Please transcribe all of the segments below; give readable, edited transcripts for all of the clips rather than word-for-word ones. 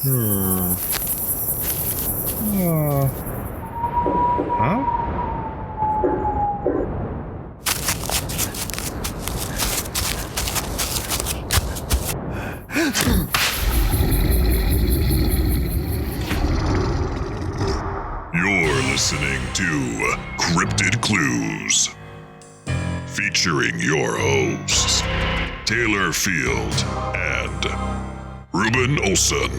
Hmm. Uh, huh? You're listening to Cryptid Clues, featuring your hosts, Taylor Field and Reuben Olson.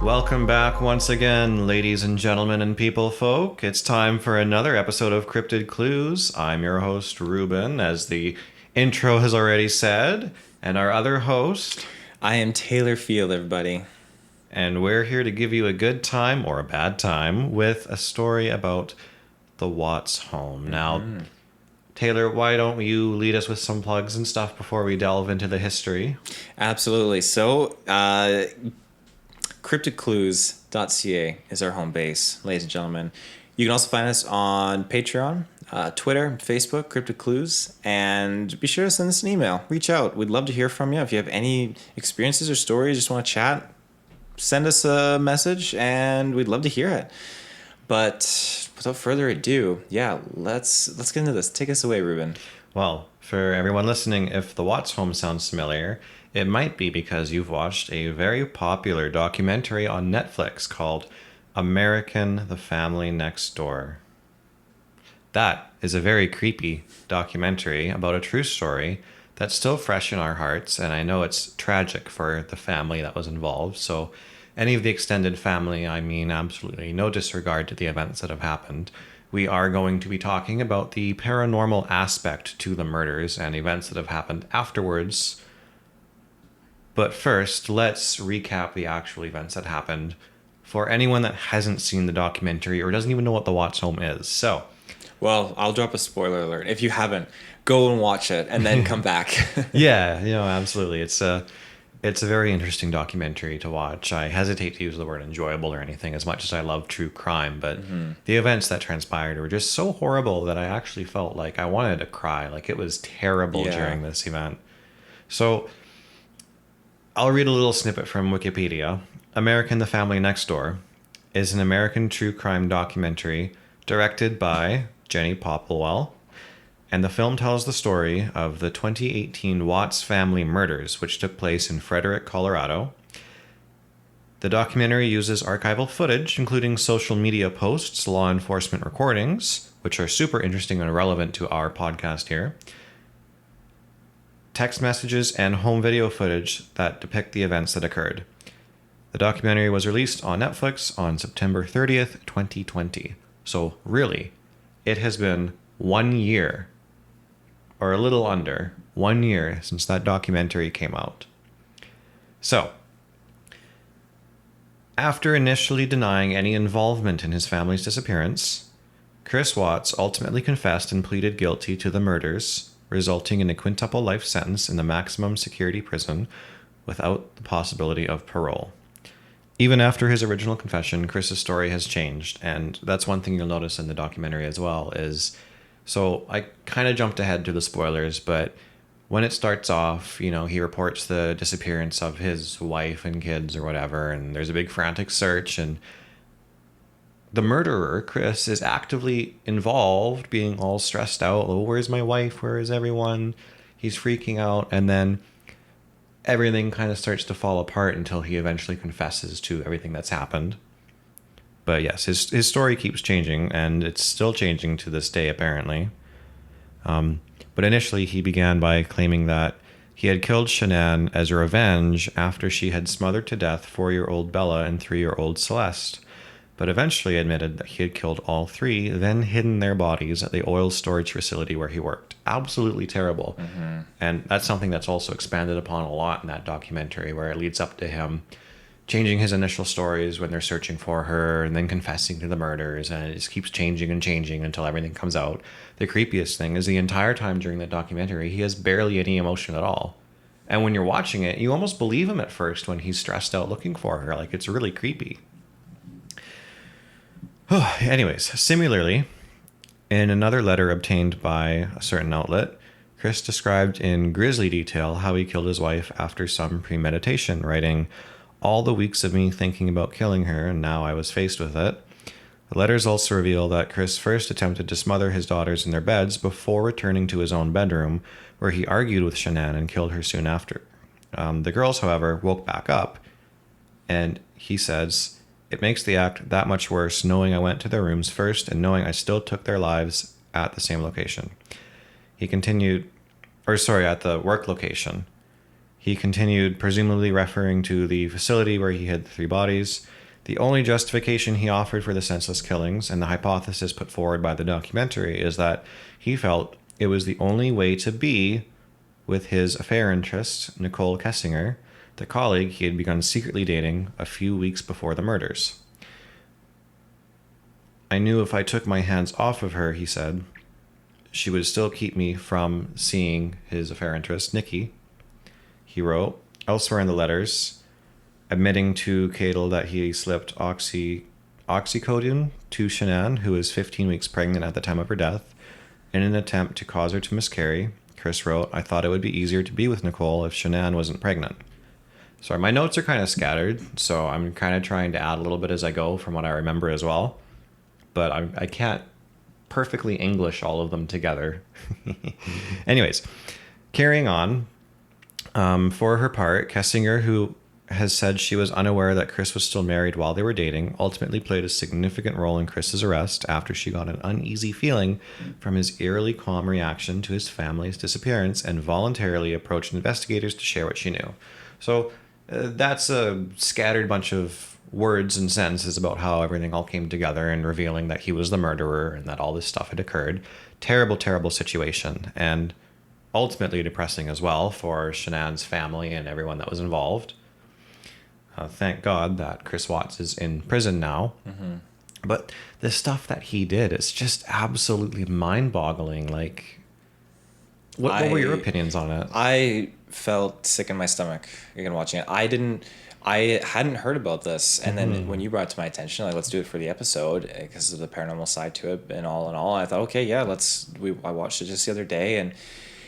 Welcome back once again, ladies and gentlemen and people folk. It's time for another episode of Cryptid Clues. I'm your host, Reuben, as the intro has already said, and our other host. I am Taylor Field, everybody. And we're here to give you a good time or a bad time with a story about the Watts home. Now, Taylor, why don't you lead us with some plugs and stuff before we delve into the history? Absolutely. So, CryptidClues.ca is our home base, ladies and gentlemen. You can also find us on Patreon, Twitter, Facebook, Cryptid Clues, and be sure to send us an email. Reach out. We'd love to hear from you. If you have any experiences or stories, just want to chat, send us a message, and we'd love to hear it. But without further ado, let's get into this. Take us away, Reuben. Well, for everyone listening, if the Watts home sounds familiar, it might be because you've watched a very popular documentary on Netflix called American: The Family Next Door. That is a very creepy documentary about a true story that's still fresh in our hearts, and I know it's tragic for the family that was involved. So any of the extended family, I mean, absolutely no disregard to the events that have happened. We are going to be talking about the paranormal aspect to the murders and events that have happened afterwards. But first, let's recap the actual events that happened for anyone that hasn't seen the documentary or doesn't even know what the Watts home is. So, Well, I'll drop a spoiler alert. If you haven't, go and watch it and then come back. yeah, absolutely. It's a very interesting documentary to watch. I hesitate to use the word enjoyable or anything as much as I love true crime, but the events that transpired were just so horrible that I actually felt like I wanted to cry. Like it was terrible during this event. So I'll read a little snippet from Wikipedia. American: The Family Next Door is an American true crime documentary directed by Jenny Popplewell, and the film tells the story of the 2018 Watts family murders, which took place in Frederick, Colorado. The documentary uses archival footage, including social media posts, law enforcement recordings, which are super interesting and relevant to our podcast here, text messages, and home video footage that depict the events that occurred. The documentary was released on Netflix on September 30th, 2020. So really, it has been 1 year, or a little under 1 year, since that documentary came out. So, after initially denying any involvement in his family's disappearance, Chris Watts ultimately confessed and pleaded guilty to the murders, resulting in a quintuple life sentence in the maximum security prison without the possibility of parole. Even after his original confession, Chris's story has changed, and that's one thing you'll notice in the documentary as well is, so I kind of jumped ahead to the spoilers, but when it starts off, he reports the disappearance of his wife and kids or whatever, and there's a big frantic search, and the murderer, Chris, is actively involved, being all stressed out. Oh, where's my wife? Where is everyone? He's freaking out. And then everything kind of starts to fall apart until he eventually confesses to everything that's happened. But yes, his story keeps changing, and it's still changing to this day, apparently. But initially, he began by claiming that he had killed Shanann as a revenge after she had smothered to death 4-year-old Bella and 3-year-old Celeste, but eventually admitted that he had killed all three, then hidden their bodies at the oil storage facility where he worked. Absolutely terrible. And that's something that's also expanded upon a lot in that documentary, where it leads up to him changing his initial stories when they're searching for her, and then confessing to the murders, and it just keeps changing and changing until everything comes out. The creepiest thing is the entire time during that documentary, he has barely any emotion at all. And when you're watching it, you almost believe him at first when he's stressed out looking for her. Like, it's really creepy. Anyways, similarly, in another letter obtained by a certain outlet, Chris described in grisly detail how he killed his wife after some premeditation, writing, "All the weeks of me thinking about killing her, and now I was faced with it." The letters also reveal that Chris first attempted to smother his daughters in their beds before returning to his own bedroom, where he argued with Shanann and killed her soon after. The girls, however, woke back up, and he says, "It makes the act that much worse knowing I went to their rooms first and knowing I still took their lives at the same location." He continued, at the work location. He continued, presumably referring to the facility where he hid the 3 bodies. The only justification he offered for the senseless killings, and the hypothesis put forward by the documentary, is that he felt it was the only way to be with his affair interest, Nicole Kessinger, the colleague he had begun secretly dating a few weeks before the murders. "I knew if I took my hands off of her," he said, "she would still keep me from seeing his affair interest, Nikki." He wrote elsewhere in the letters, admitting to Cadel that he slipped oxycodone to Shanann, who was 15 weeks pregnant at the time of her death, in an attempt to cause her to miscarry. Chris wrote, "I thought it would be easier to be with Nicole if Shanann wasn't pregnant." Sorry, my notes are kind of scattered, so I'm kind of trying to add a little bit as I go from what I remember as well. But I can't perfectly English all of them together. Anyways, carrying on. For her part, Kessinger, who has said she was unaware that Chris was still married while they were dating, ultimately played a significant role in Chris's arrest after she got an uneasy feeling from his eerily calm reaction to his family's disappearance and voluntarily approached investigators to share what she knew. So that's a scattered bunch of words and sentences about how everything all came together and revealing that he was the murderer and that all this stuff had occurred. Terrible, terrible situation, and ultimately depressing as well for Shanann's family and everyone that was involved. Thank God that Chris Watts is in prison now. Mm-hmm. But the stuff that he did, it's just absolutely mind-boggling. Like, what were your opinions on it? I felt sick in my stomach again watching it. I hadn't heard about this, and then when you brought it to my attention, like, let's do it for the episode because of the paranormal side to it, and all in all, I thought, okay, yeah, I watched it just the other day, and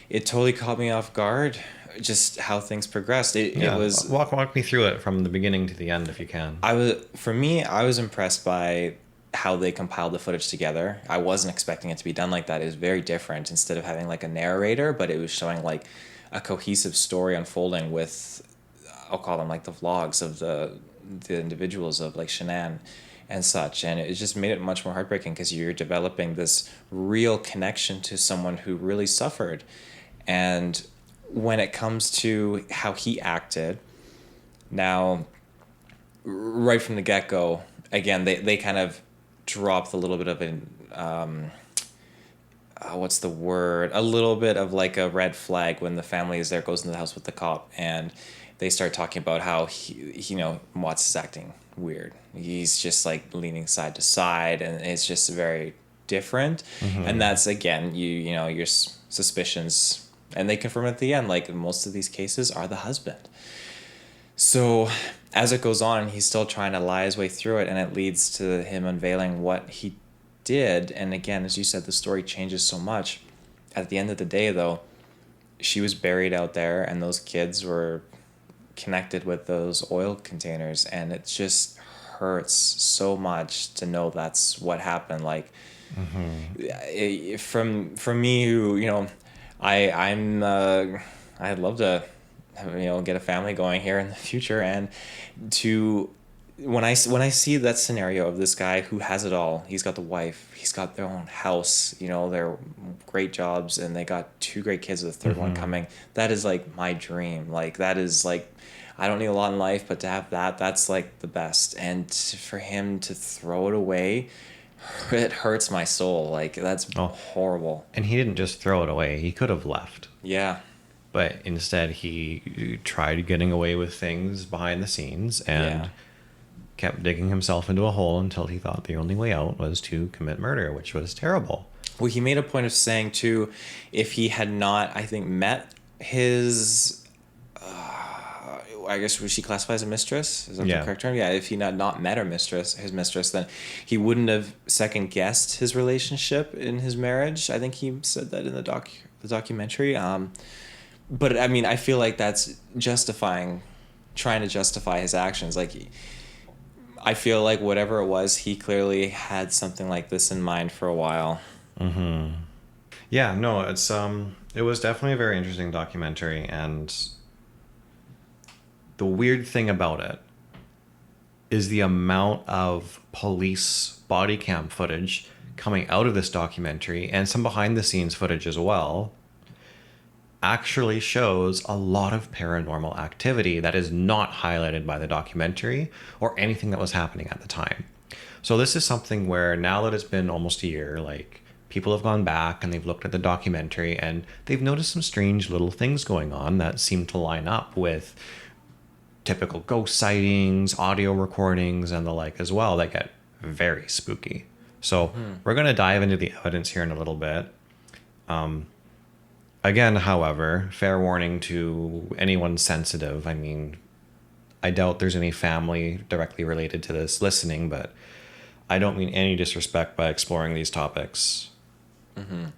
it totally caught me off guard. Just how things progressed. It was walk me through it from the beginning to the end if you can. I was impressed by how they compiled the footage together. I wasn't expecting it to be done like that. It was very different. Instead of having like a narrator, but it was showing like a cohesive story unfolding with, I'll call them like the vlogs of the individuals of like Shanann and such, and it just made it much more heartbreaking because you're developing this real connection to someone who really suffered. And when it comes to how he acted, now, right from the get-go, again, they kind of dropped a little bit of an, what's the word? A little bit of like a red flag when the family is there, goes into the house with the cop, and they start talking about how he Watts is acting weird. He's just like leaning side to side, and it's just very different. Mm-hmm. And that's, again, your suspicions. And they confirm at the end, like most of these cases are the husband. So as it goes on, he's still trying to lie his way through it, and it leads to him unveiling what he did. And again, as you said, the story changes so much. At the end of the day, though, she was buried out there, and those kids were connected with those oil containers, and it just hurts so much to know that's what happened. Like, from me, who, I'd love to, get a family going here in the future, and when I see that scenario of this guy who has it all, he's got the wife, he's got their own house, they're great jobs, and they got 2 great kids with the 3rd one coming. That is like my dream. Like, that is like, I don't need a lot in life, but to have that's like the best. And for him to throw it away, it hurts my soul. Like, that's horrible. And he didn't just throw it away. He could have left. Yeah. But instead, he tried getting away with things behind the scenes and kept digging himself into a hole until he thought the only way out was to commit murder, which was terrible. Well, he made a point of saying, too, if he had not, I think, met his... I guess was she classified as a mistress? Is that Yeah. the correct term? Yeah. If he had not met his mistress, then he wouldn't have second guessed his relationship in his marriage. I think he said that in the documentary. But I mean, I feel like that's trying to justify his actions. Like, I feel like whatever it was, he clearly had something like this in mind for a while. Yeah, no, it was definitely a very interesting documentary, and the weird thing about it is the amount of police body cam footage coming out of this documentary and some behind the scenes footage as well actually shows a lot of paranormal activity that is not highlighted by the documentary or anything that was happening at the time. So this is something where now that it's been almost a year, like, people have gone back and they've looked at the documentary and they've noticed some strange little things going on that seem to line up with typical ghost sightings, audio recordings, and the like as well, that get very spooky. So we're going to dive into the evidence here in a little bit. Again, however, fair warning to anyone sensitive. I mean, I doubt there's any family directly related to this listening, but I don't mean any disrespect by exploring these topics.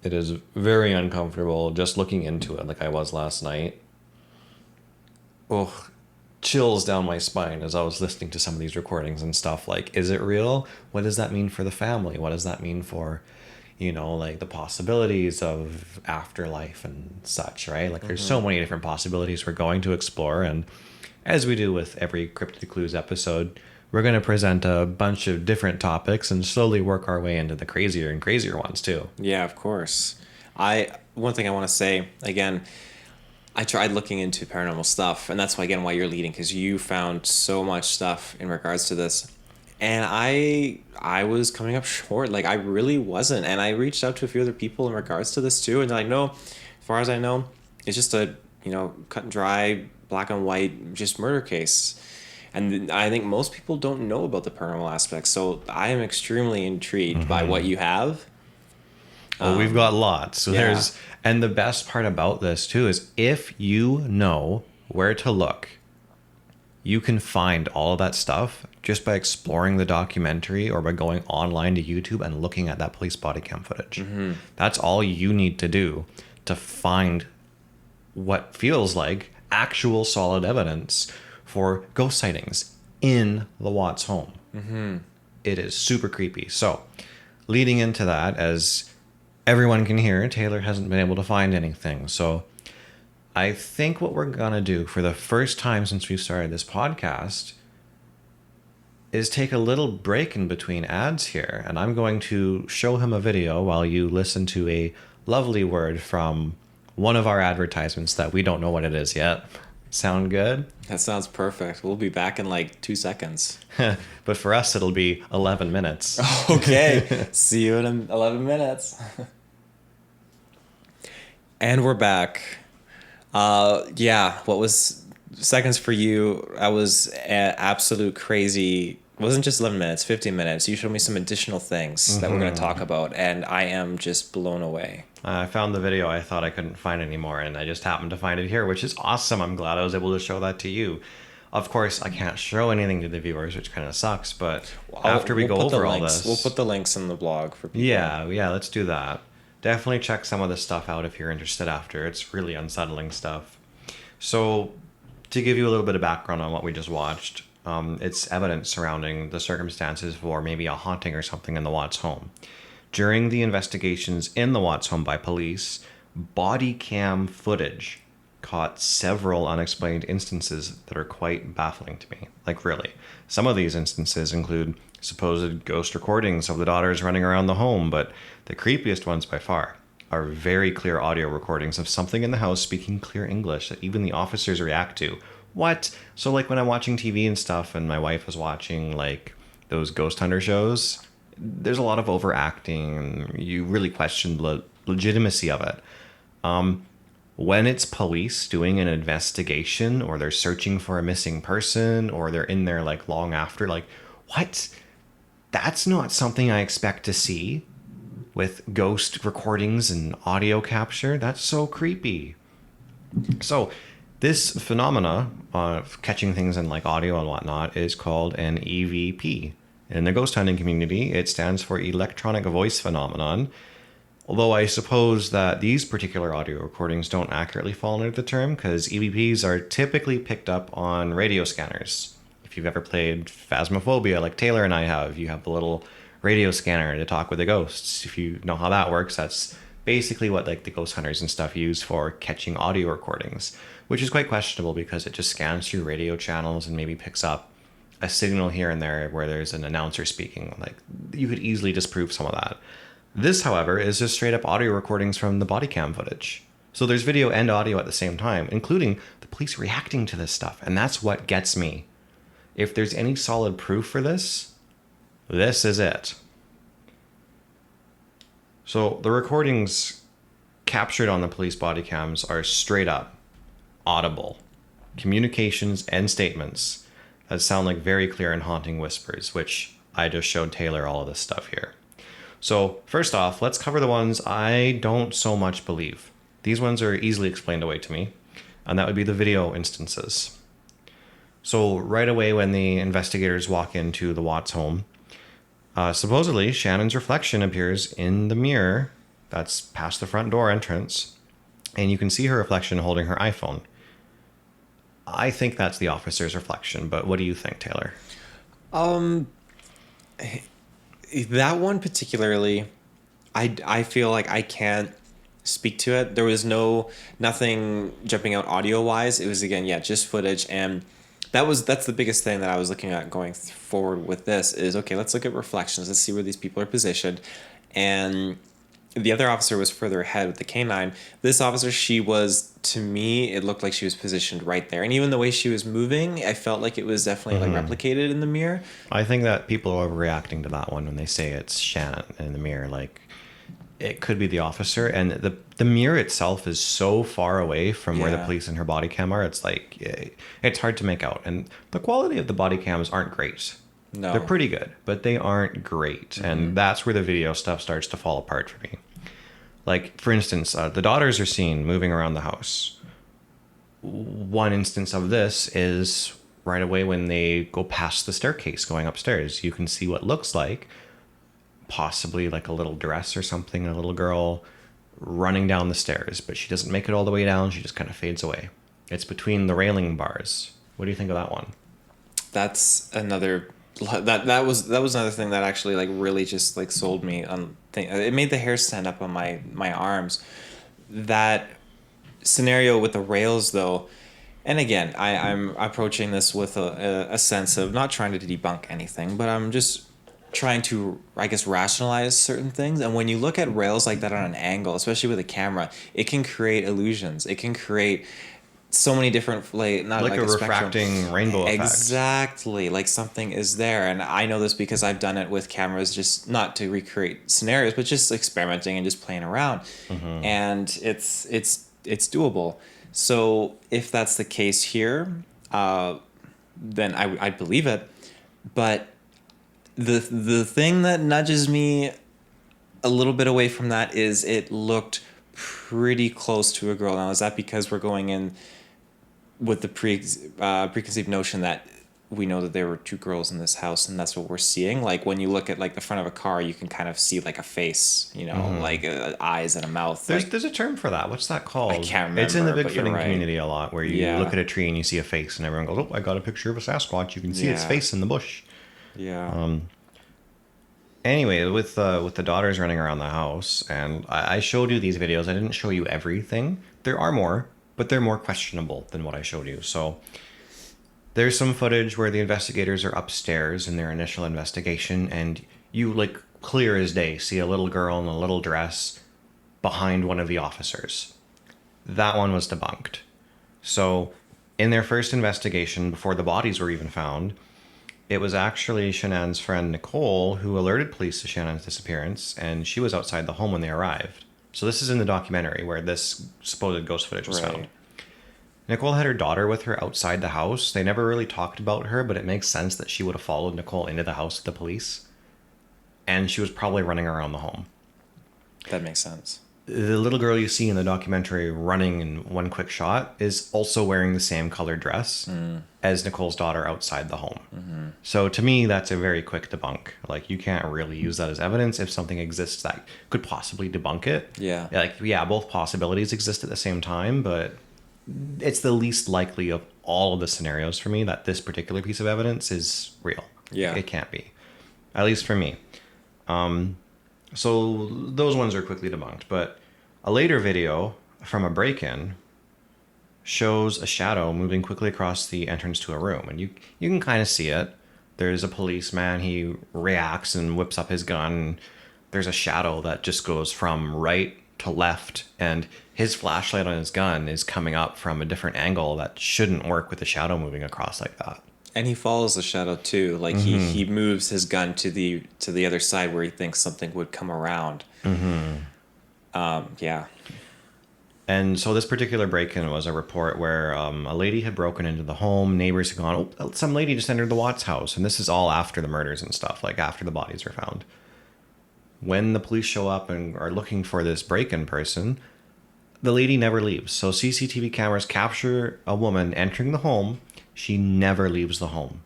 It is very uncomfortable just looking into it like I was last night. Oh, chills down my spine as I was listening to some of these recordings and stuff. Like, is it real? What does that mean for the family? What does that mean for, like, the possibilities of afterlife and such, right? Like, there's so many different possibilities we're going to explore. And as we do with every Cryptid Clues episode, we're going to present a bunch of different topics and slowly work our way into the crazier and crazier ones too. Yeah, of course. One thing I want to say, again, I tried looking into paranormal stuff, and that's why you're leading, because you found so much stuff in regards to this. And I was coming up short. Like, I really wasn't. And I reached out to a few other people in regards to this too, and they're like, no, as far as I know, it's just a, cut and dry, black and white, just murder case. And I think most people don't know about the paranormal aspects. So I am extremely intrigued by what you have. Well, we've got lots. So and the best part about this too is if you know where to look, you can find all of that stuff just by exploring the documentary or by going online to YouTube and looking at that police body cam footage. That's all you need to do to find what feels like actual solid evidence for ghost sightings in the Watts home. It is super creepy. So, leading into that, as everyone can hear, Taylor hasn't been able to find anything. So, I think what we're going to do for the first time since we started this podcast is take a little break in between ads here. And I'm going to show him a video while you listen to a lovely word from one of our advertisements that we don't know what it is yet. Sound good? That sounds perfect. We'll be back in like 2 seconds. But for us, it'll be 11 minutes. Okay. See you in 11 minutes. And we're back. What was seconds for you? I was absolute crazy. It wasn't just 11 minutes, 15 minutes. You showed me some additional things that we're going to talk about, and I am just blown away. I found the video I thought I couldn't find anymore, and I just happened to find it here, which is awesome. I'm glad I was able to show that to you. Of course, I can't show anything to the viewers, which kind of sucks, but after we go over all this... We'll put the links in the blog for people. Yeah, let's do that. Definitely check some of this stuff out if you're interested after. It's really unsettling stuff. So, to give you a little bit of background on what we just watched, it's evidence surrounding the circumstances for maybe a haunting or something in the Watts home. During the investigations in the Watts home by police, body cam footage caught several unexplained instances that are quite baffling to me. Like, really. Some of these instances include supposed ghost recordings of the daughters running around the home, but the creepiest ones by far are very clear audio recordings of something in the house speaking clear English that even the officers react to. What? So, like, when I'm watching TV and stuff and my wife was watching, like, those ghost hunter shows, there's a lot of overacting and you really question the legitimacy of it. When it's police doing an investigation or they're searching for a missing person or they're in there, like, long after, like, what? That's not something I expect to see with ghost recordings and audio capture. That's so creepy. So, This phenomena of catching things in like audio and whatnot is called an EVP. In the ghost hunting community, it stands for electronic voice phenomenon. Although I suppose that these particular audio recordings don't accurately fall under the term, because EVPs are typically picked up on radio scanners. If you've ever played Phasmophobia like Taylor and I have, you have the little radio scanner to talk with the ghosts. If you know how that works, that's basically what like the ghost hunters and stuff use for catching audio recordings, which is quite questionable because it just scans through radio channels and maybe picks up a signal here and there where there's an announcer speaking. Like, you could easily disprove some of that. This, however, is just straight up audio recordings from the body cam footage. So there's video and audio at the same time, including the police reacting to this stuff. And that's what gets me. If there's any solid proof for this, this is it. So the recordings captured on the police body cams are straight up audible communications and statements that sound like very clear and haunting whispers, which I just showed Taylor all of this stuff here. So first off, let's cover the ones I don't so much believe. These ones are easily explained away to me, and that would be the video instances. So right away when the investigators walk into the Watts home, supposedly Shannon's reflection appears in the mirror that's past the front door entrance, and you can see her reflection holding her iPhone. I think that's the officer's reflection, but what do you think, Taylor? That one particularly, I feel like I can't speak to it. There was nothing jumping out audio wise. It was, again, just footage, and that's the biggest thing that I was looking at going forward with this is, okay, let's look at reflections. Let's see where these people are positioned. And the other officer was further ahead with the canine. This officer, to me, it looked like she was positioned right there. And even the way she was moving, I felt like it was definitely like replicated in the mirror. I think that people are overreacting to that one when they say it's Shannon in the mirror. Like, it could be the officer, and the mirror itself is so far away from where the police and her body cam are. It's like, it's hard to make out. And the quality of the body cams aren't great. No. They're pretty good, but they aren't great. And that's where the video stuff starts to fall apart for me. Like, for instance, the daughters are seen moving around the house. One instance of this is right away when they go past the staircase going upstairs. You can see what looks like possibly like a little dress or something, a little girl running down the stairs, but she doesn't make it all the way down. She just kind of fades away. It's between the railing bars. What do you think of that one? That's another... That was another thing that actually like really just like sold me on it made the hair stand up on my arms. That scenario with the rails though, and again I'm approaching this with a sense of not trying to debunk anything, but I'm just trying to, I guess, rationalize certain things. And when you look at rails like that on an angle, especially with a camera, it can create illusions. It can create so many different, not like a refracting spectrum. rainbow effect. Exactly, like something is there, and I know this because I've done it with cameras, just not to recreate scenarios, but just experimenting and just playing around, and it's doable. So if that's the case here, then I believe it. But the thing that nudges me a little bit away from that is it looked pretty close to a girl. Now, is that because we're going in with the preconceived notion that we know that there were two girls in this house and that's what we're seeing? Like when you look at like the front of a car, you can kind of see like a face, like eyes and a mouth. There's a term for that. What's that called? I can't remember. It's in the Bigfooting community a lot, where you look at a tree and you see a face and everyone goes, "Oh, I got a picture of a Sasquatch. You can see its face in the bush." Yeah. Anyway, with the daughters running around the house, and I showed you these videos. I didn't show you everything. There are more, but they're more questionable than what I showed you. So there's some footage where the investigators are upstairs in their initial investigation, and you, like, clear as day, see a little girl in a little dress behind one of the officers. That one was debunked. So in their first investigation, before the bodies were even found, it was actually Shannon's friend Nicole who alerted police to Shannon's disappearance, and she was outside the home when they arrived. So this is in the documentary where this supposed ghost footage was found. Nicole had her daughter with her outside the house. They never really talked about her, but it makes sense that she would have followed Nicole into the house with the police. And she was probably running around the home. That makes sense. the little girl you see in the documentary running in one quick shot is also wearing the same colored dress as Nicole's daughter outside the home. So to me, that's a very quick debunk. Like, you can't really use that as evidence if something exists that could possibly debunk it. Yeah. Like, yeah, both possibilities exist at the same time, but it's the least likely of all of the scenarios for me that this particular piece of evidence is real. Yeah. It can't be. At least for me. So those ones are quickly debunked. But a later video from a break-in shows a shadow moving quickly across the entrance to a room. And you can kind of see it. There's a policeman. He reacts and whips up his gun. There's a shadow that just goes from right to left. And his flashlight on his gun is coming up from a different angle that shouldn't work with the shadow moving across like that. And he follows the shadow too. Like he moves his gun to the other side where he thinks something would come around. Yeah. And so this particular break-in was a report where a lady had broken into the home. Neighbors had gone, oh, some lady just entered the Watts house. And this is all after the murders and stuff, like after the bodies are found. When the police show up and are looking for this break-in person, the lady never leaves. So CCTV cameras capture a woman entering the home. She never leaves the home.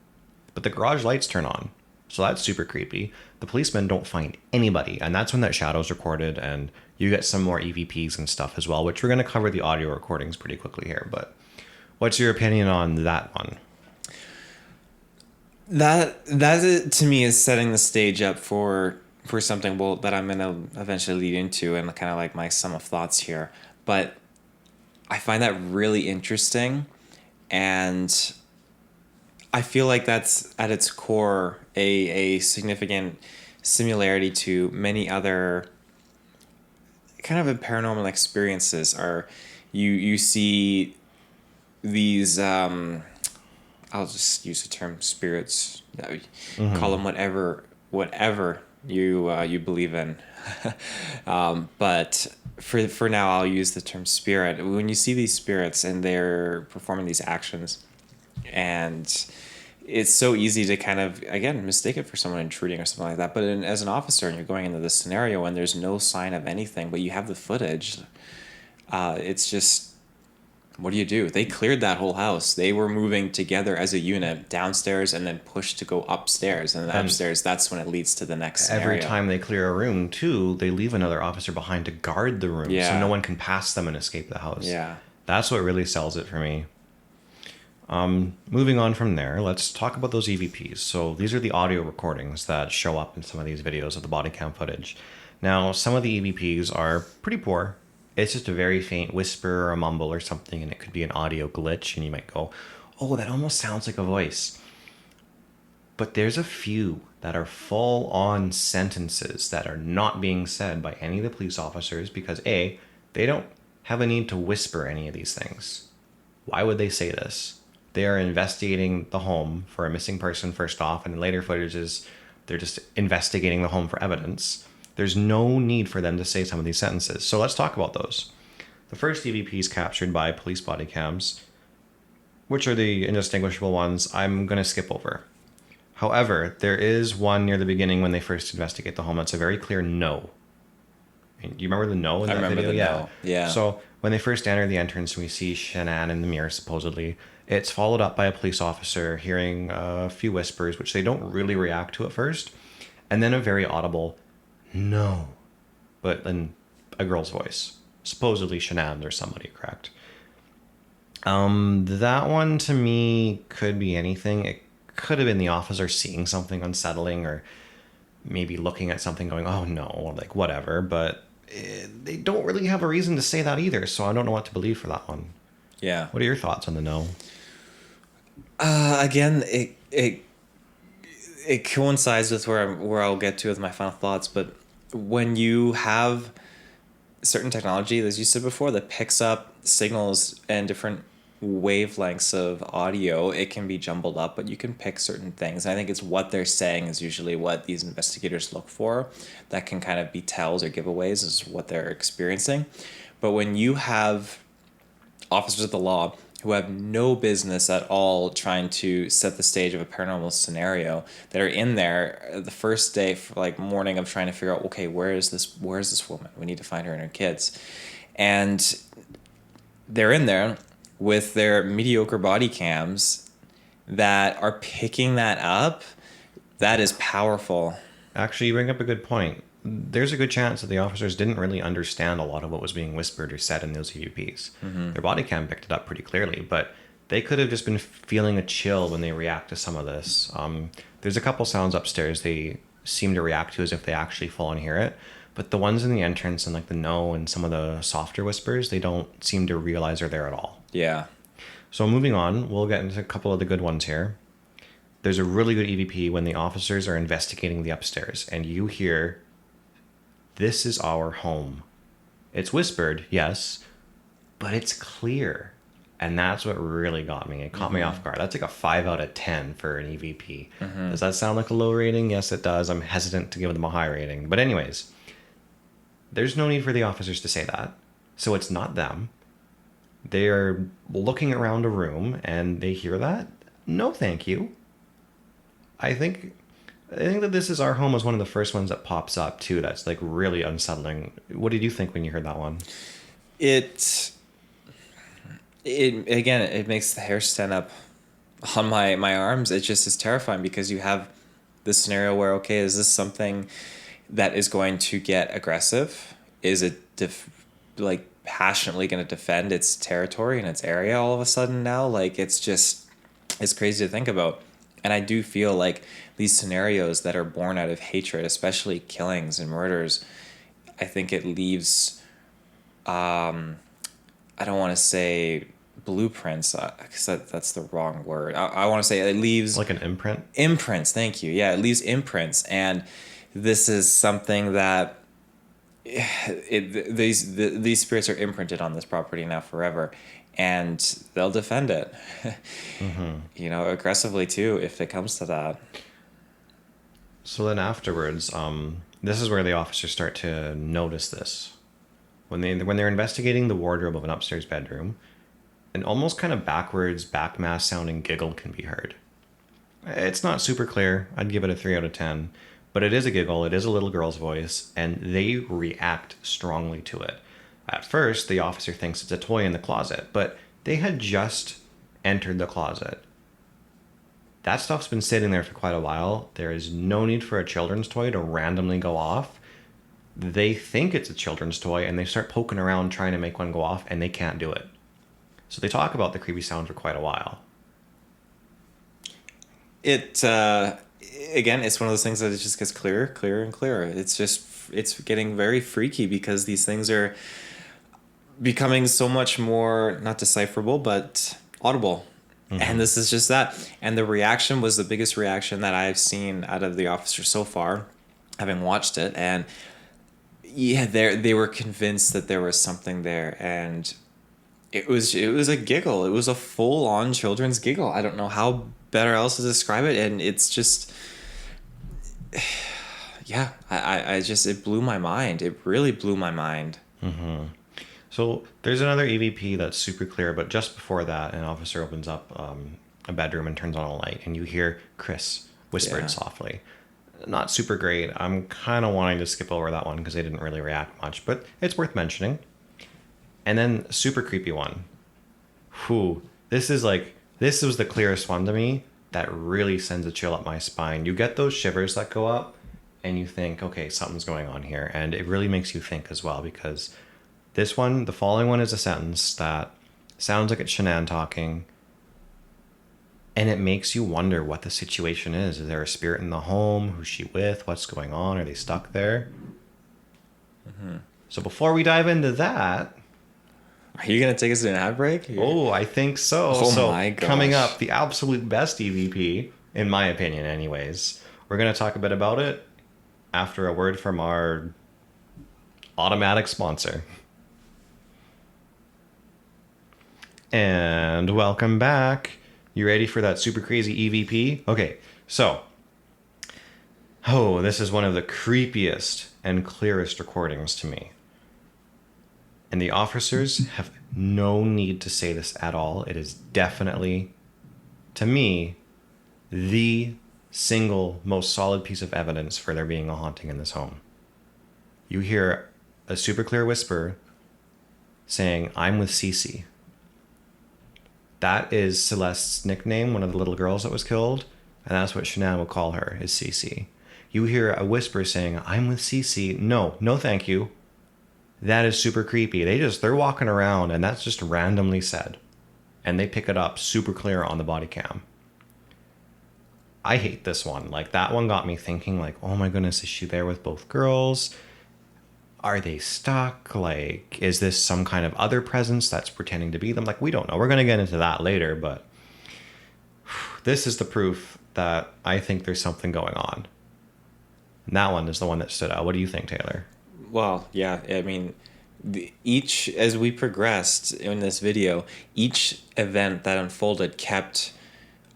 But the garage lights turn on. So that's super creepy. The policemen don't find anybody. And that's when that shadow's recorded. And you get some more EVPs and stuff as well, which we're going to cover the audio recordings pretty quickly here. But what's your opinion on that one? That to me is setting the stage up for something that I'm going to eventually lead into and kind of like my sum of thoughts here. But I find that really interesting. And I feel like that's at its core a significant similarity to many other kind of paranormal experiences. Are you see these I'll just use the term spirits, call them whatever you believe in, but for now I'll use the term spirit. When you see these spirits and they're performing these actions, and it's so easy to kind of, again, mistake it for someone intruding or something like that. But as an officer and you're going into this scenario and there's no sign of anything, but you have the footage, it's just, what do? They cleared that whole house. They were moving together as a unit downstairs and then pushed to go upstairs. And upstairs, that's when it leads to the next scenario. Every time they clear a room, too, they leave another officer behind to guard the room. Yeah. So no one can pass them and escape the house. Yeah. That's what really sells it for me. Moving on from there, let's talk about those EVPs. So these are the audio recordings that show up in some of these videos of the body cam footage. Now, some of the EVPs are pretty poor. It's just a very faint whisper or a mumble or something, and it could be an audio glitch, and you might go, oh, that almost sounds like a voice. But there's a few that are full-on sentences that are not being said by any of the police officers because, A, they don't have a need to whisper any of these things. Why would they say this? They are investigating the home for a missing person first off, and in later footage is they're just investigating the home for evidence. There's no need for them to say some of these sentences. So let's talk about those. The first EVP is captured by police body cams, which are the indistinguishable ones I'm going to skip over. However, there is one near the beginning when they first investigate the home that's a very clear no. Do you remember the no in that video? I remember the no. Yeah. So when they first enter the entrance and we see Shanann in the mirror, supposedly, it's followed up by a police officer hearing a few whispers, which they don't really react to at first, and then a very audible no, but in a girl's voice. Supposedly Shanann or somebody, correct? That one to me could be anything. It could have been the officer seeing something unsettling or maybe looking at something going, oh no, like whatever, but they don't really have a reason to say that either, so I don't know what to believe for that one. Yeah. What are your thoughts on the no? Again, it coincides with where I'll get to with my final thoughts, but when you have certain technology, as you said before, that picks up signals and different wavelengths of audio, it can be jumbled up, but you can pick certain things. And I think it's what they're saying is usually what these investigators look for. That can kind of be tells or giveaways is what they're experiencing. But when you have officers of the law who have no business at all trying to set the stage of a paranormal scenario, that are in there the first day for like morning of trying to figure out, okay, where is this woman? We need to find her and her kids. And they're in there with their mediocre body cams that are picking that up. That is powerful. Actually, you bring up a good point. There's a good chance that the officers didn't really understand a lot of what was being whispered or said in those EVPs. Their body cam picked it up pretty clearly, but they could have just been feeling a chill when they react to some of this. There's a couple sounds upstairs they seem to react to as if they actually full on hear it, but the ones in the entrance and like the no and some of the softer whispers, they don't seem to realize are there at all. Yeah. So moving on, we'll get into a couple of the good ones here. There's a really good EVP when the officers are investigating the upstairs and you hear, "This is our home." It's whispered, yes, but it's clear. And that's what really got me. It caught me off guard. That's like a 5 out of 10 for an EVP. Does that sound like a low rating? Yes, it does. I'm hesitant to give them a high rating. But anyways, there's no need for the officers to say that. So it's not them. They are looking around a room and they hear that. No, thank you. I think that This Is Our Home was one of the first ones that pops up too. That's like really unsettling. What did you think when you heard that one? It again, it makes the hair stand up on my arms. It just is terrifying because you have this scenario where, okay, is this something that is going to get aggressive? Is it like passionately going to defend its territory and its area all of a sudden now? Like, it's crazy to think about. And I do feel like these scenarios that are born out of hatred, especially killings and murders, I think it leaves, I don't want to say blueprints, because that's the wrong word. I want to say it leaves... Like an imprint? Imprints, thank you. Yeah, it leaves imprints. And this is something that these spirits are imprinted on this property now forever. And they'll defend it, aggressively too, if it comes to that. So then afterwards, this is where the officers start to notice this. When they're investigating the wardrobe of an upstairs bedroom, an almost kind of backwards, backmass sounding giggle can be heard. It's not super clear. I'd give it a 3 out of 10. But it is a giggle. It is a little girl's voice. And they react strongly to it. At first, the officer thinks it's a toy in the closet, but they had just entered the closet. That stuff's been sitting there for quite a while. There is no need for a children's toy to randomly go off. They think it's a children's toy, and they start poking around trying to make one go off, and they can't do it. So they talk about the creepy sound for quite a while. Again, it's one of those things that it just gets clearer and clearer. It's getting very freaky because these things are becoming so much more not decipherable but audible. And this is just that. And the reaction was the biggest reaction that I've seen out of the officers so far, having watched it. And yeah, they were convinced that there was something there, and it was a giggle. It was a full on children's giggle. I don't know how better else to describe it. And it's just, yeah, it blew my mind. It really blew my mind. So there's another EVP that's super clear, but just before that, an officer opens up a bedroom and turns on a light, and you hear Chris whispered softly. Not super great. I'm kind of wanting to skip over that one because they didn't really react much, but it's worth mentioning. And then super creepy one. This was the clearest one to me that really sends a chill up my spine. You get those shivers that go up, and you think, okay, something's going on here, and it really makes you think as well, because the following one is a sentence that sounds like it's Shanann talking, and it makes you wonder what the situation is. Is there a spirit in the home? Who's she with? What's going on? Are they stuck there? So before we dive into that... Are you going to take us to an ad break? Oh, I think so. Oh my gosh. Coming up, the absolute best EVP, in my opinion anyways. We're going to talk a bit about it after a word from our automatic sponsor. And welcome back. You ready for that super crazy EVP? Okay, so... this is one of the creepiest and clearest recordings to me. And the officers have no need to say this at all. It is definitely, to me, the single most solid piece of evidence for there being a haunting in this home. You hear a super clear whisper saying, "I'm with Cece." That is Celeste's nickname, one of the little girls that was killed, and that's what Shanann would call her, is Cece. You hear a whisper saying, "I'm with Cece." No, no thank you. That is super creepy. They're walking around and that's just randomly said. And they pick it up super clear on the body cam. I hate this one. Like, that one got me thinking, like, oh my goodness, is she there with both girls? Are they stuck? Like, is this some kind of other presence that's pretending to be them? Like, we don't know. We're going to get into that later, but this is the proof that I think there's something going on. And that one is the one that stood out. What do you think, Taylor? Well, yeah, I mean, as we progressed in this video, each event that unfolded kept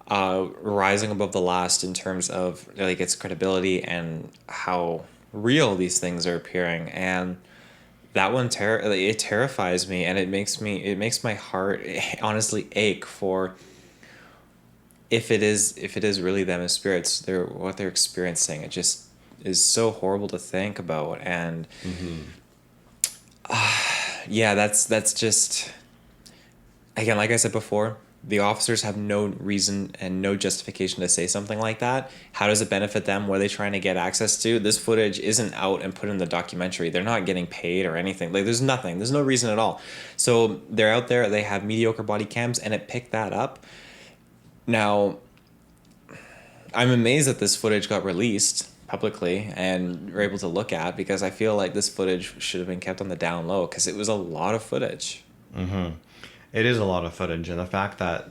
rising above the last in terms of like its credibility and how real these things are appearing. And that one it terrifies me, and it makes my heart honestly ache for if it is really them as spirits, what they're experiencing. It just is so horrible to think about. And yeah, that's just, again, like I said before, the officers have no reason and no justification to say something like that. How does it benefit them? What are they trying to get access to? This footage isn't out and put in the documentary. They're not getting paid or anything. Like, there's nothing. There's no reason at all. So they're out there. They have mediocre body cams, and it picked that up. Now, I'm amazed that this footage got released publicly and we're able to look at, because I feel like this footage should have been kept on the down low, because it was a lot of footage. Mm-hmm. It is a lot of footage, and the fact that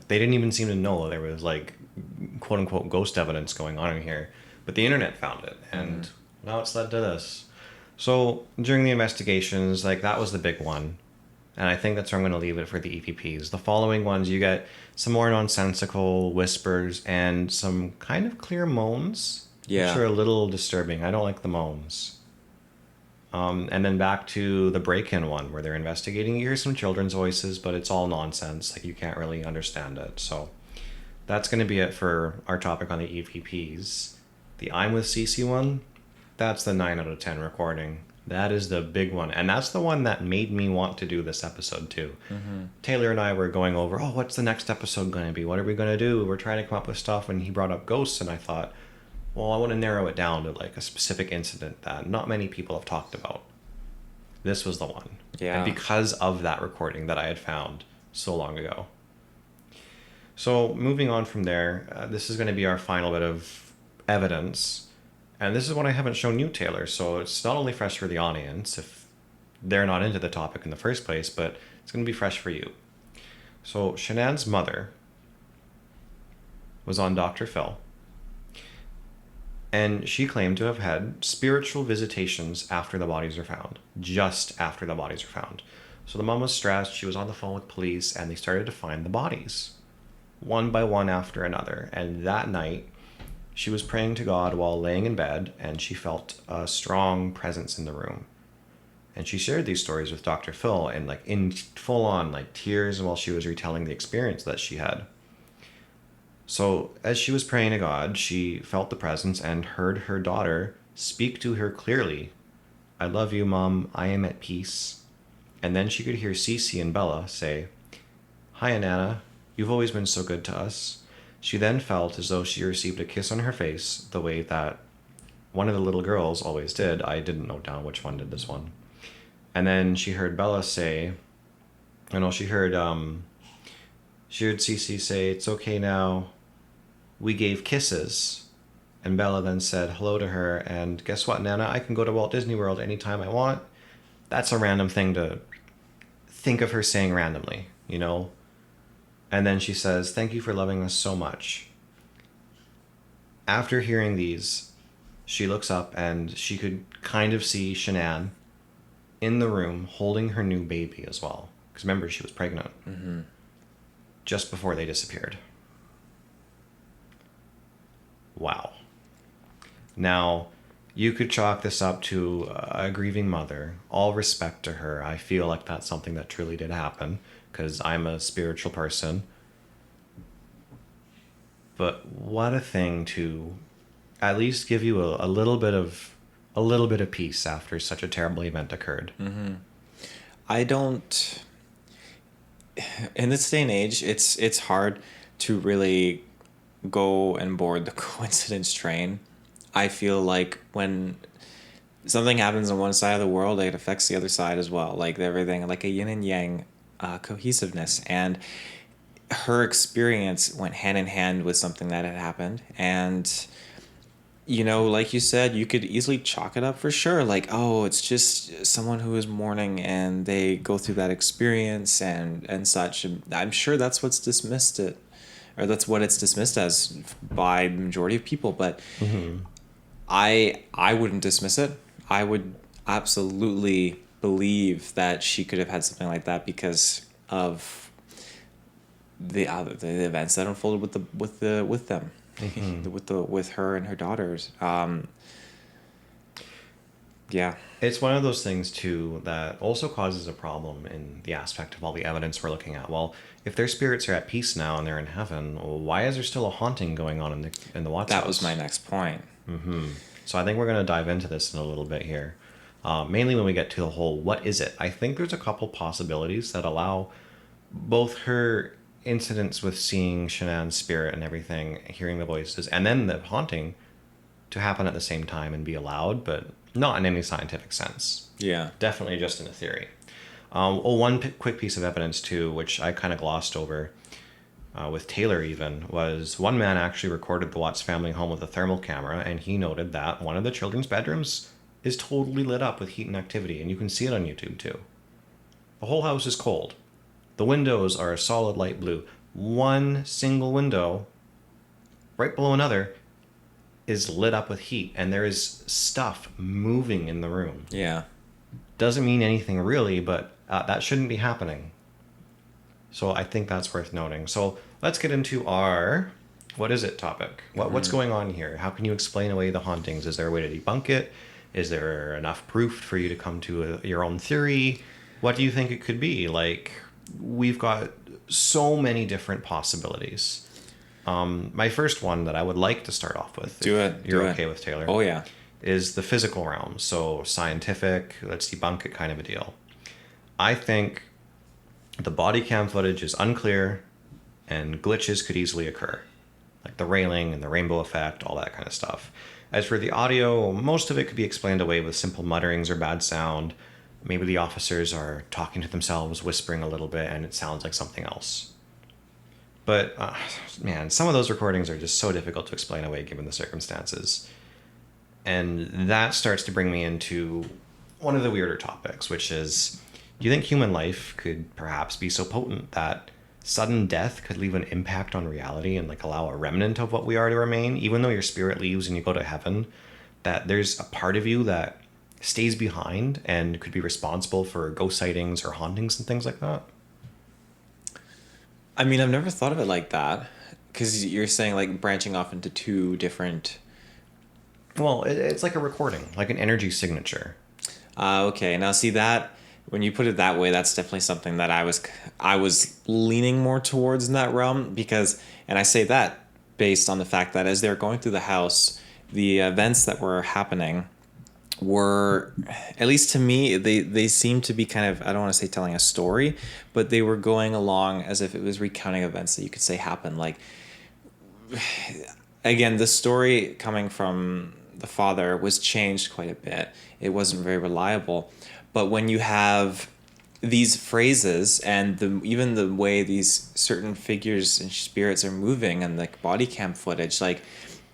they didn't even seem to know there was, like, quote unquote ghost evidence going on in here, but the internet found it, and now it's led to this. So during the investigations, like, that was the big one, and I think that's where I'm going to leave it for the EVPs. The following ones, you get some more nonsensical whispers and some kind of clear moans, which are a little disturbing. I don't like the moans. And then back to the break-in one where they're investigating. You hear some children's voices, but it's all nonsense. Like, you can't really understand it. So that's going to be it for our topic on the EVPs. The I'm with Cece one, that's the 9 out of 10 recording. That is the big one. And that's the one that made me want to do this episode too. Taylor and I were going over, what's the next episode going to be? What are we going to do? We're trying to come up with stuff, and he brought up ghosts, and I thought, well, I want to narrow it down to like a specific incident that not many people have talked about. This was the one. Yeah. And because of that recording that I had found so long ago. So moving on from there, this is going to be our final bit of evidence. And this is one I haven't shown you, Taylor. So it's not only fresh for the audience, if they're not into the topic in the first place, but it's going to be fresh for you. So Shanann's mother was on Dr. Phil. And she claimed to have had spiritual visitations after the bodies were found. Just after the bodies were found. So the mom was stressed. She was on the phone with police, and they started to find the bodies, one by one after another. And that night, she was praying to God while laying in bed, and she felt a strong presence in the room. And she shared these stories with Dr. Phil, and like in full on like tears while she was retelling the experience that she had. So as she was praying to God, she felt the presence and heard her daughter speak to her clearly. "I love you, Mom. I am at peace." And then she could hear Cece and Bella say, "Hi, Anana. You've always been so good to us." She then felt as though she received a kiss on her face, the way that one of the little girls always did. I didn't note down which one did this one. And then she heard Bella say, she heard Cece say, "It's okay now. We gave kisses." And Bella then said hello to her, and guess what, Nana? I can go to Walt Disney World anytime I want. That's a random thing to think of her saying randomly, you know? And then she says, "Thank you for loving us so much." After hearing these, she looks up and she could kind of see Shanann in the room holding her new baby as well. Because remember, she was pregnant. Just before they disappeared. Wow. Now, You could chalk this up to a grieving mother. All respect to her. I feel like that's something that truly did happen because I'm a spiritual person. But what a thing to at least give you a little bit of peace after such a terrible event occurred. Mm-hmm. I don't. In this day and age, it's hard to really go and board the coincidence train. I feel like when something happens on one side of the world, it affects the other side as well. Like everything, like a yin and yang cohesiveness. And her experience went hand in hand with something that had happened. And, you know, like you said, you could easily chalk it up for sure. Like, oh, it's just someone who is mourning and they go through that experience and such. And I'm sure that's what's dismissed it, or that's what it's dismissed as by the majority of people. But I wouldn't dismiss it. I would absolutely believe that she could have had something like that because of the events that unfolded with them, with her and her daughters. Yeah. It's one of those things too that also causes a problem in the aspect of all the evidence we're looking at. Well, if their spirits are at peace now and they're in heaven, well, why is there still a haunting going on in the Watts house? That was my next point. So I think we're going to dive into this in a little bit here. Mainly when we get to the whole, what is it? I think there's a couple possibilities that allow both her incidents with seeing Shanann's spirit and everything, hearing the voices, and then the haunting to happen at the same time and be allowed, but not in any scientific sense. Yeah. Definitely just in a theory. One quick piece of evidence too, which I kind of glossed over, with Taylor even, was one man actually recorded the Watts family home with a thermal camera, and he noted that one of the children's bedrooms is totally lit up with heat and activity, and you can see it on YouTube too. The whole house is cold. The windows are a solid light blue. One single window, right below another, is lit up with heat, and there is stuff moving in the room. Yeah. Doesn't mean anything really, but that shouldn't be happening. So I think that's worth noting. So let's get into our what is it topic. What's going on here? How can you explain away the hauntings? Is there a way to debunk it? Is there enough proof for you to come to your own theory? What do you think it could be? Like, we've got so many different possibilities. My first one that I would like to start off with, you're okay with, Taylor. Oh, yeah. Is the physical realm. So scientific, let's debunk it kind of a deal. I think the body cam footage is unclear and glitches could easily occur. Like the railing and the rainbow effect, all that kind of stuff. As for the audio, most of it could be explained away with simple mutterings or bad sound. Maybe the officers are talking to themselves, whispering a little bit, and it sounds like something else. But, man, some of those recordings are just so difficult to explain away given the circumstances. And that starts to bring me into one of the weirder topics, which is, do you think human life could perhaps be so potent that sudden death could leave an impact on reality and like allow a remnant of what we are to remain, even though your spirit leaves and you go to heaven, that there's a part of you that stays behind and could be responsible for ghost sightings or hauntings and things like that? I mean, I've never thought of it like that, because you're saying like branching off into two different... Well, it's like a recording, like an energy signature. Okay, now see that, when you put it that way, that's definitely something that I was leaning more towards in that realm, because, and I say that based on the fact that as they're going through the house, the events that were happening were, at least to me, they seemed to be kind of, I don't want to say telling a story, but they were going along as if it was recounting events that you could say happened. Like, again, the story coming from the father was changed quite a bit. It wasn't very reliable. But when you have these phrases and even the way these certain figures and spirits are moving and like body cam footage, like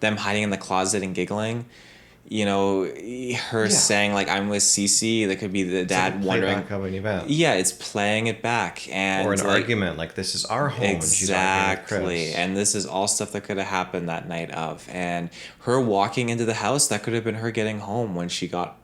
them hiding in the closet and giggling, you know, her saying like, I'm with Cece, that could be the dad like wondering. Playback of an event. Yeah, it's playing it back. And or an like, argument, like this is our home. Exactly. And this is all stuff that could have happened that night of. And her walking into the house, that could have been her getting home when she got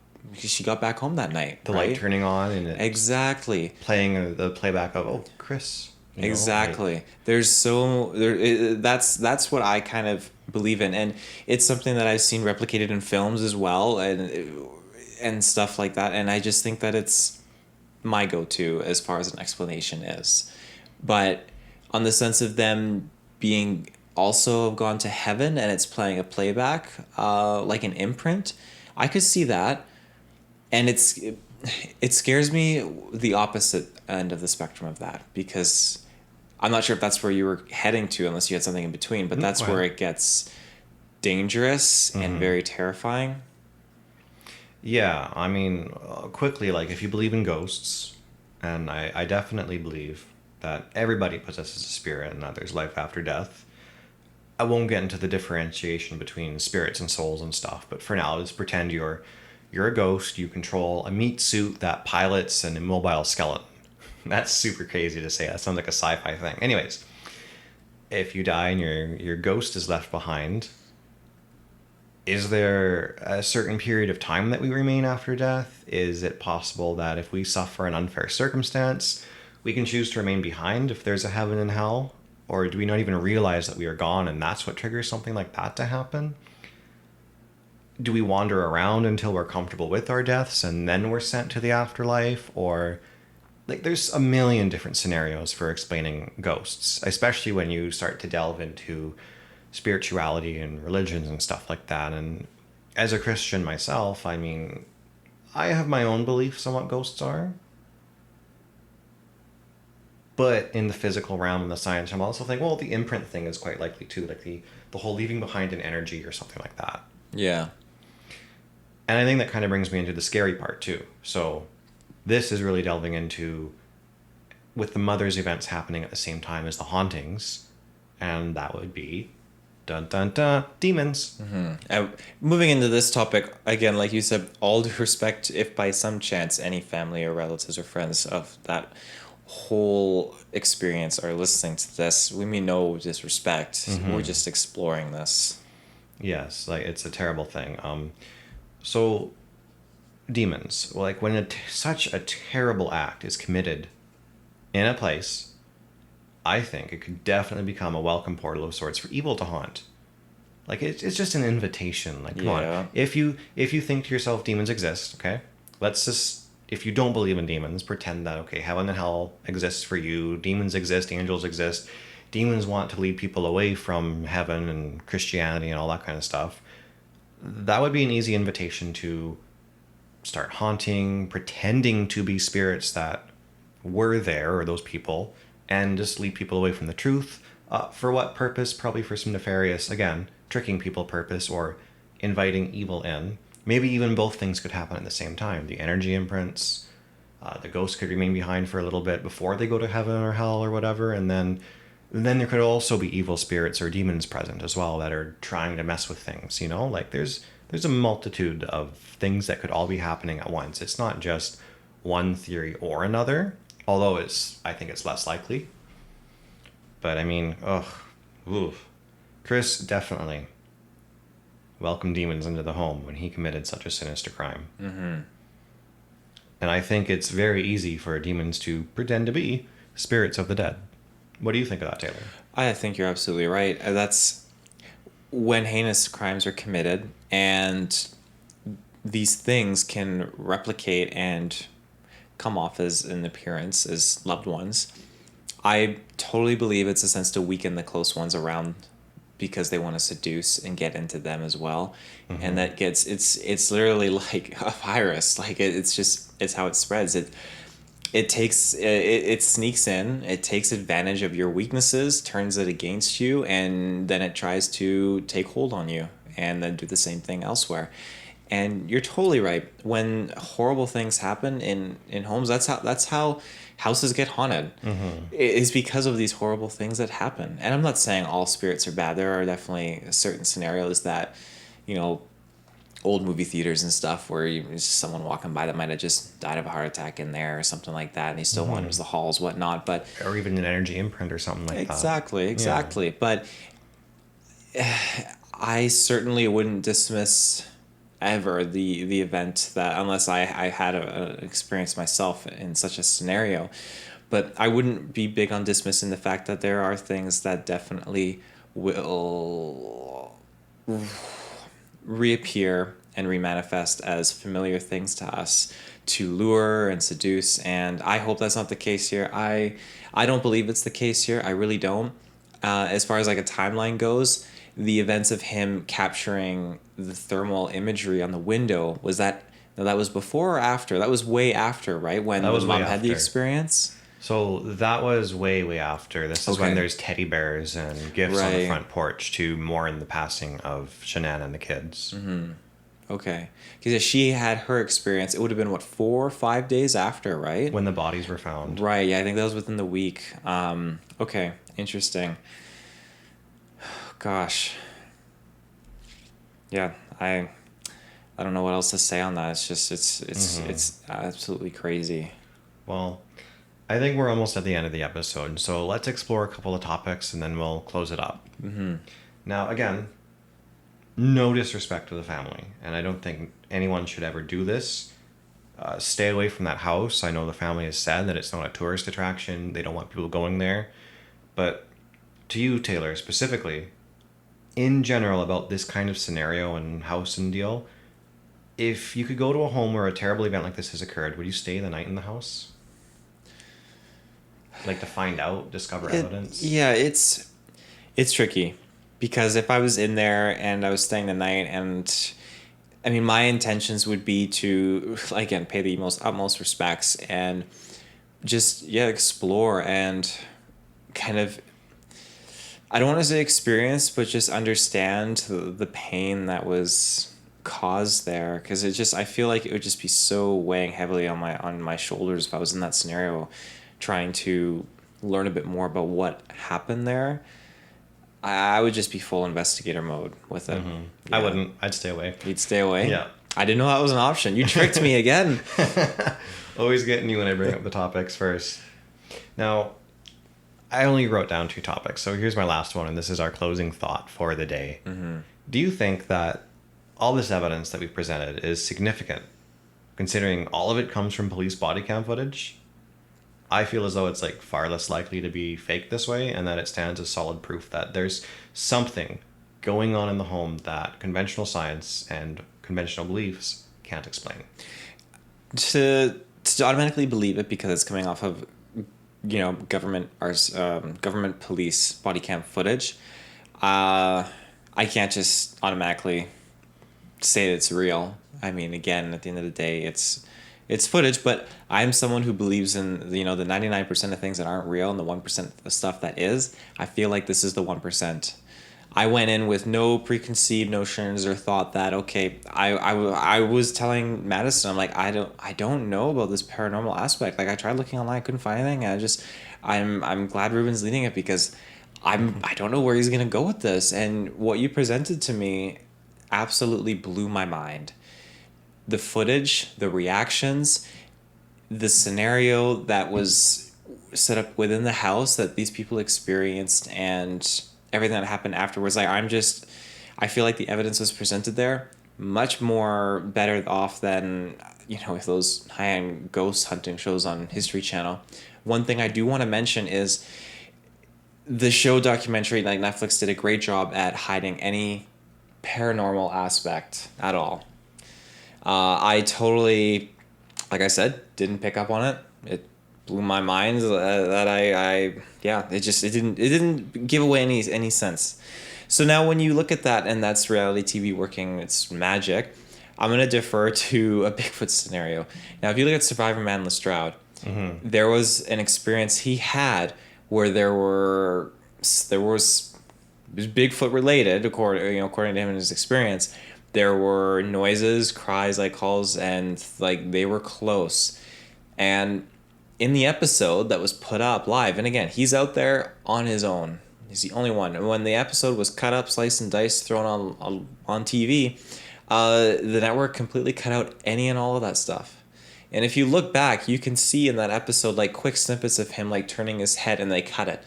back home that night. The right? light turning on and exactly playing the playback of, oh, Chris. You know, Exactly. There's so there. That's what I kind of believe in, and it's something that I've seen replicated in films as well, and stuff like that. And I just think that it's my go-to as far as an explanation is. But on the sense of them being also gone to heaven and it's playing a playback, like an imprint, I could see that, and it scares me the opposite end of the spectrum of that, because I'm not sure if that's where you were heading to unless you had something in between, but that's where it gets dangerous and very terrifying. Yeah, I mean, quickly, like if you believe in ghosts, and I definitely believe that everybody possesses a spirit and that there's life after death. I won't get into the differentiation between spirits and souls and stuff, but for now, let's pretend you're a ghost. You control a meat suit that pilots an immobile skeleton. That's super crazy to say. That sounds like a sci-fi thing. Anyways, if you die and your ghost is left behind, is there a certain period of time that we remain after death? Is it possible that if we suffer an unfair circumstance, we can choose to remain behind if there's a heaven and hell? Or do we not even realize that we are gone and that's what triggers something like that to happen? Do we wander around until we're comfortable with our deaths and then we're sent to the afterlife? Or, like, there's a million different scenarios for explaining ghosts, especially when you start to delve into spirituality and religions and stuff like that. And as a Christian myself, I mean, I have my own beliefs on what ghosts are. But in the physical realm and the science, I'm also thinking, well, the imprint thing is quite likely too, like the whole leaving behind an energy or something like that. Yeah. And I think that kind of brings me into the scary part too. So this is really delving into, with the mother's events happening at the same time as the hauntings, and that would be dun dun dun demons. Moving into this topic again, like you said, all due respect, if by some chance any family or relatives or friends of that whole experience are listening to this, we mean no disrespect. We're just exploring this. Yes, like it's a terrible thing. So demons, like when such a terrible act is committed in a place, I think it could definitely become a welcome portal of sorts for evil to haunt. Like it's just an invitation. Like come on, if you think to yourself demons exist, okay, let's just, if you don't believe in demons, pretend that okay, heaven and hell exists for you. Demons exist, angels exist. Demons want to lead people away from heaven and Christianity and all that kind of stuff. That would be an easy invitation to start haunting, pretending to be spirits that were there, or those people, and just lead people away from the truth. For what purpose? Probably for some nefarious, again, tricking people purpose, or inviting evil in. Maybe even both things could happen at the same time. The energy imprints, the ghosts could remain behind for a little bit before they go to heaven or hell or whatever, and then there could also be evil spirits or demons present as well that are trying to mess with things, you know? Like there's a multitude of things that could all be happening at once. It's not just one theory or another, although I think it's less likely. But I mean, Chris definitely welcomed demons into the home when he committed such a sinister crime. And I think it's very easy for demons to pretend to be spirits of the dead. What do you think of that, Taylor? I think you're absolutely right. That's when heinous crimes are committed and these things can replicate and come off as an appearance as loved ones. I totally believe it's a sense to weaken the close ones around, because they want to seduce and get into them as well. And that gets, it's literally like a virus. Like it's how it spreads. It sneaks in, it takes advantage of your weaknesses, turns it against you, and then it tries to take hold on you and then do the same thing elsewhere. And you're totally right. When horrible things happen in homes, that's how houses get haunted. It's because of these horrible things that happen. And I'm not saying all spirits are bad. There are definitely certain scenarios that, old movie theaters and stuff where it's just someone walking by that might have just died of a heart attack in there or something like that, and he still wanders the halls, whatnot. But or even an energy imprint or something like exactly, that. Exactly. Yeah. But I certainly wouldn't dismiss ever the event that, unless I had an experience myself in such a scenario. But I wouldn't be big on dismissing the fact that there are things that definitely will reappear and remanifest as familiar things to us to lure and seduce. And I hope that's not the case here. I don't believe it's the case here. I really don't. As far as like a timeline goes, the events of him capturing the thermal imagery on the window, was that, no, that was before or after? That was way after, right? When That was the mom way had the after. experience? So that was way, way after. This is when Okay. there's teddy bears and gifts on the Right. front porch to mourn the passing of Shanann and the kids. Okay. Because if she had her experience, it would have been, what, 4 or 5 days after, right? When the bodies were found. Right, yeah, I think that was within the week. Okay, interesting. Gosh. Yeah, I don't know what else to say on that. It's just it's absolutely crazy. Well, I think we're almost at the end of the episode, so let's explore a couple of topics and then we'll close it up. Now, again, no disrespect to the family, and I don't think anyone should ever do this. Stay away from that house. I know the family has said that it's not a tourist attraction. They don't want people going there. But to you, Taylor, specifically, in general about this kind of scenario and house and deal, if you could go to a home where a terrible event like this has occurred, would you stay the night in the house? Like to find out, discover evidence? Yeah, it's tricky because if I was in there and I was staying the night, and I mean, my intentions would be to, again, pay the utmost respects and just, yeah, explore and kind of, I don't want to say experience, but just understand the pain that was caused there, because it just, I feel like it would just be so weighing heavily on my shoulders if I was in that scenario, trying to learn a bit more about what happened there. I would just be full investigator mode with it. I wouldn't. I'd stay away. You'd stay away? Yeah. I didn't know that was an option. You tricked me again. Always getting you when I bring up the topics first. Now, I only wrote down 2 topics, so here's my last one, and this is our closing thought for the day. Do you think that all this evidence that we've presented is significant, considering all of it comes from police body cam footage? I feel as though it's like far less likely to be faked this way, and that it stands as solid proof that there's something going on in the home that conventional science and conventional beliefs can't explain. To automatically believe it because it's coming off of, government police body cam footage, I can't just automatically say that it's real. I mean, again, at the end of the day, it's footage, but I'm someone who believes in, the 99% of things that aren't real and the 1% of stuff that is. I feel like this is the 1%. I went in with no preconceived notions or thought that, okay, I was telling Madison, I'm like, I don't know about this paranormal aspect. Like, I tried looking online, I couldn't find anything. And I'm glad Reuben's leading it, because I don't know where he's going to go with this. And what you presented to me absolutely blew my mind. The footage, the reactions, the scenario that was set up within the house that these people experienced, and everything that happened afterwards. Like, I feel like the evidence was presented there much more better off than, with those high-end ghost hunting shows on History Channel. One thing I do want to mention is the show documentary, like Netflix did a great job at hiding any paranormal aspect at all. I totally, like I said, didn't pick up on it. It blew my mind that it didn't give away any sense. So now when you look at that, and that's reality TV working its magic, I'm going to defer to a Bigfoot scenario. Now, if you look at Survivor Man Lestrade, there was an experience he had where there was Bigfoot related, according to him and his experience. There were noises, cries, like calls, and like they were close. And in the episode that was put up live, and again, he's out there on his own. He's the only one. And when the episode was cut up, sliced and diced, thrown on TV, the network completely cut out any and all of that stuff. And if you look back, you can see in that episode like quick snippets of him like turning his head, and they cut it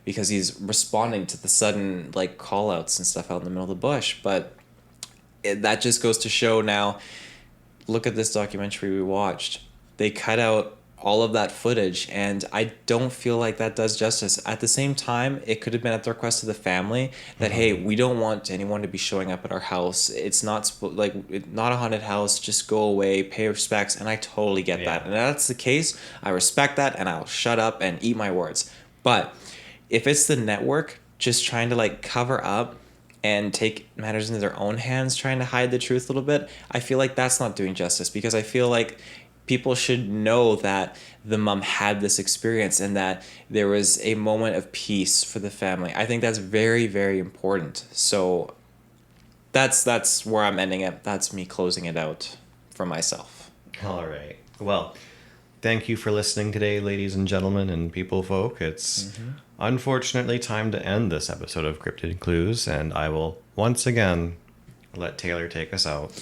because he's responding to the sudden like call outs and stuff out in the middle of the bush. But that just goes to show now, look at this documentary we watched. They cut out all of that footage, and I don't feel like that does justice. At the same time, it could have been at the request of the family that, hey, we don't want anyone to be showing up at our house. It's not not a haunted house. Just go away, pay respects, and I totally get that. And if that's the case, I respect that, and I'll shut up and eat my words. But if it's the network just trying to like cover up and take matters into their own hands, trying to hide the truth a little bit, I feel like that's not doing justice, because I feel like people should know that the mom had this experience and that there was a moment of peace for the family. I think that's very, very important. So that's where I'm ending it. That's me closing it out for myself. All right. Well, thank you for listening today, ladies and gentlemen and people folk. It's unfortunately time to end this episode of Cryptid Clues, and I will once again let Taylor take us out.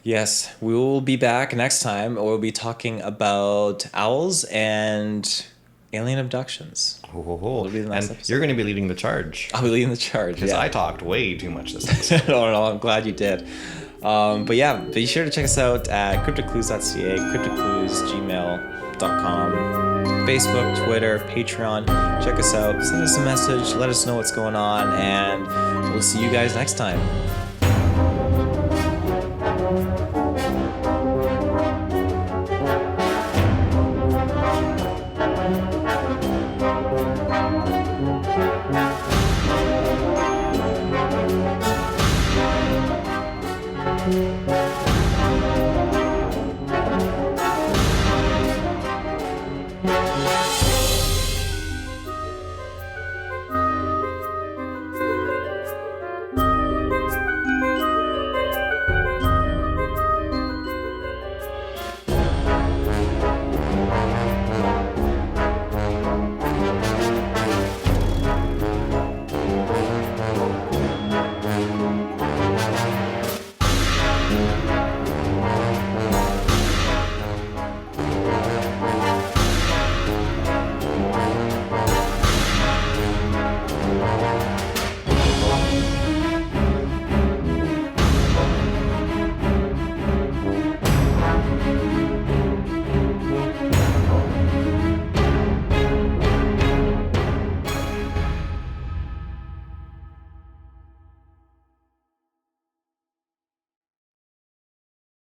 Yes, we will be back next time. We'll be talking about owls and alien abductions. It'll be the next and episode. you're going to be leading the charge. I'll be leading the charge. Because I talked way too much this episode. No, I'm glad you did. But yeah, be sure to check us out at CryptidClues.ca, CryptidClues.gmail.com, Facebook, Twitter, Patreon. Check us out. Send us a message. Let us know what's going on. And we'll see you guys next time.